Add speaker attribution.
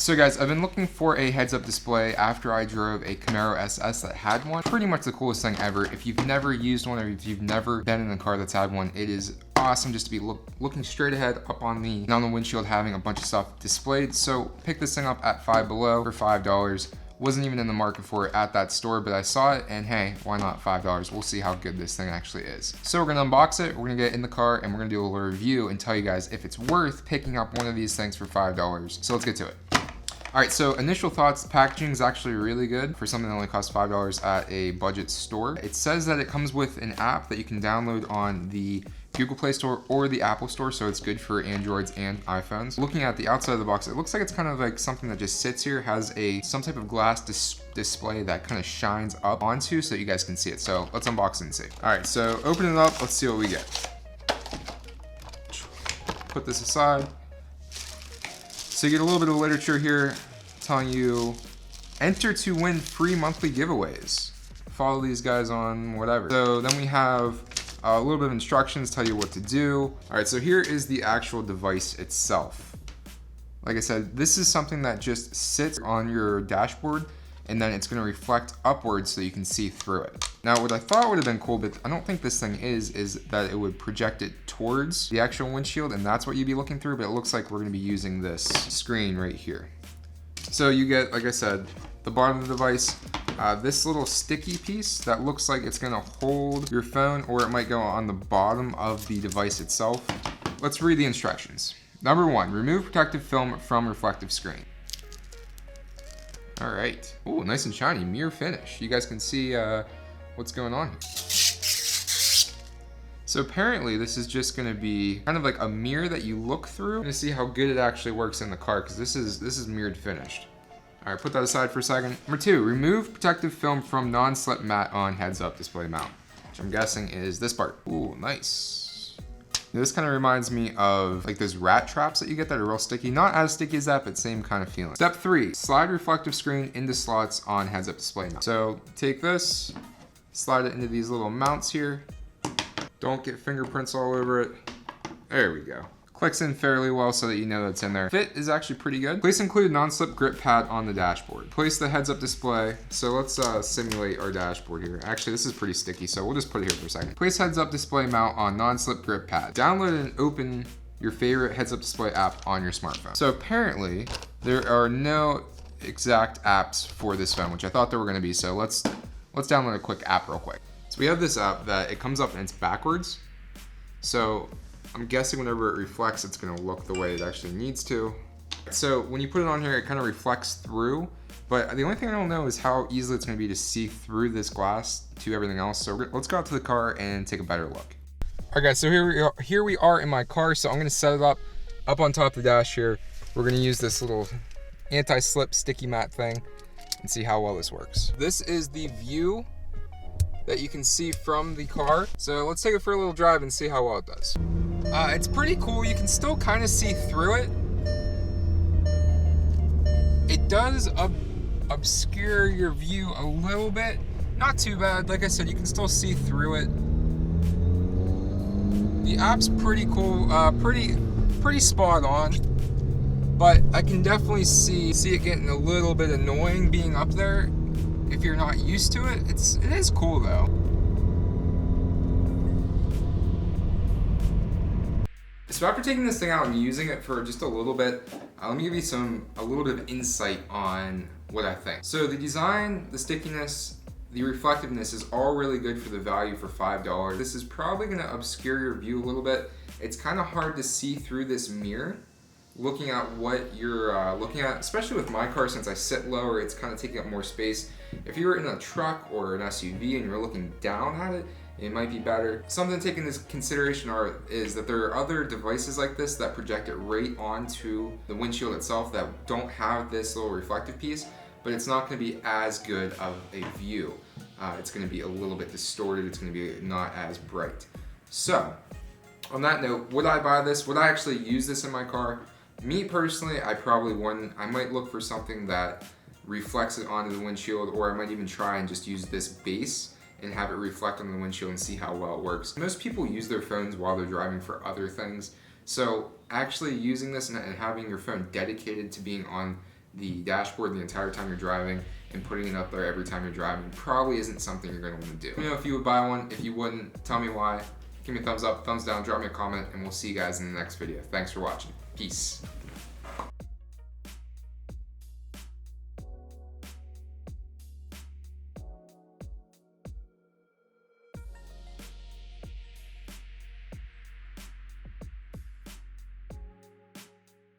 Speaker 1: So guys, I've been looking for a heads-up display after I drove a Camaro SS that had one. Pretty much the coolest thing ever. If you've never used one or if you've never been in a car that's had one, it is awesome just to be looking straight ahead up on the windshield, having a bunch of stuff displayed. So pick this thing up at Five Below for $5. Wasn't even in the market for it at that store, but I saw it and hey, why not $5? We'll see how good this thing actually is. So we're gonna unbox it, we're gonna get in the car and we're gonna do a little review and tell you guys if it's worth picking up one of these things for $5. So let's get to it. All right, so initial thoughts, packaging is actually really good for something that only costs $5 at a budget store. It says that it comes with an app that you can download on the Google Play Store or the Apple Store, so it's good for Androids and iPhones. Looking at the outside of the box, it looks like it's kind of like something that just sits here, has some type of glass display that kind of shines up onto so that you guys can see it. So let's unbox it and see. All right, so open it up, let's see what we get. Put this aside. So you get a little bit of literature here telling you, enter to win free monthly giveaways. Follow these guys on whatever. So then we have a little bit of instructions, tell you what to do. All right, so here is the actual device itself. Like I said, this is something that just sits on your dashboard and then it's gonna reflect upwards so you can see through it. Now, what I thought would have been cool, but I don't think this thing is that it would project it towards the actual windshield and that's what you'd be looking through, but it looks like we're gonna be using this screen right here. So you get, like I said, the bottom of the device, this little sticky piece that looks like it's gonna hold your phone or it might go on the bottom of the device itself. Let's read the instructions. Number 1, remove protective film from reflective screen. All right. Oh, nice and shiny, mirror finish. You guys can see what's going on here. So apparently this is just gonna be kind of like a mirror that you look through to see how good it actually works in the car, because this is mirrored finished. All right, put that aside for a second. Number 2, remove protective film from non-slip mat on heads-up display mount, which I'm guessing is this part. Ooh, nice. This kind of reminds me of like those rat traps that you get that are real sticky. Not as sticky as that, but same kind of feeling. Step 3, slide reflective screen into slots on heads-up display mount. So take this, slide it into these little mounts here. Don't get fingerprints all over it. There we go. Clicks in fairly well so that you know that's in there. Fit is actually pretty good. Place included non-slip grip pad on the dashboard. Place the heads-up display. So let's simulate our dashboard here. Actually, this is pretty sticky, so we'll just put it here for a second. Place heads-up display mount on non-slip grip pad. Download and open your favorite heads-up display app on your smartphone. So apparently, there are no exact apps for this phone, which I thought there were gonna be. So let's download a quick app real quick. So we have this app that it comes up and it's backwards. So I'm guessing whenever it reflects, it's gonna look the way it actually needs to. So when you put it on here, it kind of reflects through, but the only thing I don't know is how easily it's gonna be to see through this glass to everything else. So let's go out to the car and take a better look. All right guys, so here we are in my car. So I'm gonna set it up on top of the dash here. We're gonna use this little anti-slip sticky mat thing and see how well this works. This is the view that you can see from the car. So let's take it for a little drive and see how well it does. It's pretty cool. You can still kind of see through it. It does obscure your view a little bit. Not too bad. Like I said, you can still see through it. The app's pretty cool, pretty spot on. But I can definitely see it getting a little bit annoying being up there. If you're not used to it, it is cool though. So after taking this thing out and using it for just a little bit, let me give you a little bit of insight on what I think. So the design, the stickiness, the reflectiveness is all really good for the value for $5. This is probably gonna obscure your view a little bit. It's kind of hard to see through this mirror looking at what you're looking at, especially with my car since I sit lower, it's kind of taking up more space. If you were in a truck or an SUV and you're looking down at it, it might be better. Something to take into consideration is that there are other devices like this that project it right onto the windshield itself that don't have this little reflective piece, but it's not gonna be as good of a view. It's gonna be a little bit distorted, it's gonna be not as bright. So, on that note, would I buy this? Would I actually use this in my car? Me personally, I probably wouldn't. I might look for something that reflects it onto the windshield, or I might even try and just use this base and have it reflect on the windshield and see how well it works. Most people use their phones while they're driving for other things. So actually using this and having your phone dedicated to being on the dashboard the entire time you're driving and putting it up there every time you're driving probably isn't something you're gonna wanna do. Let me know if you would buy one. If you wouldn't, tell me why. Give me a thumbs up, thumbs down, drop me a comment, and we'll see you guys in the next video. Thanks for watching. Peace.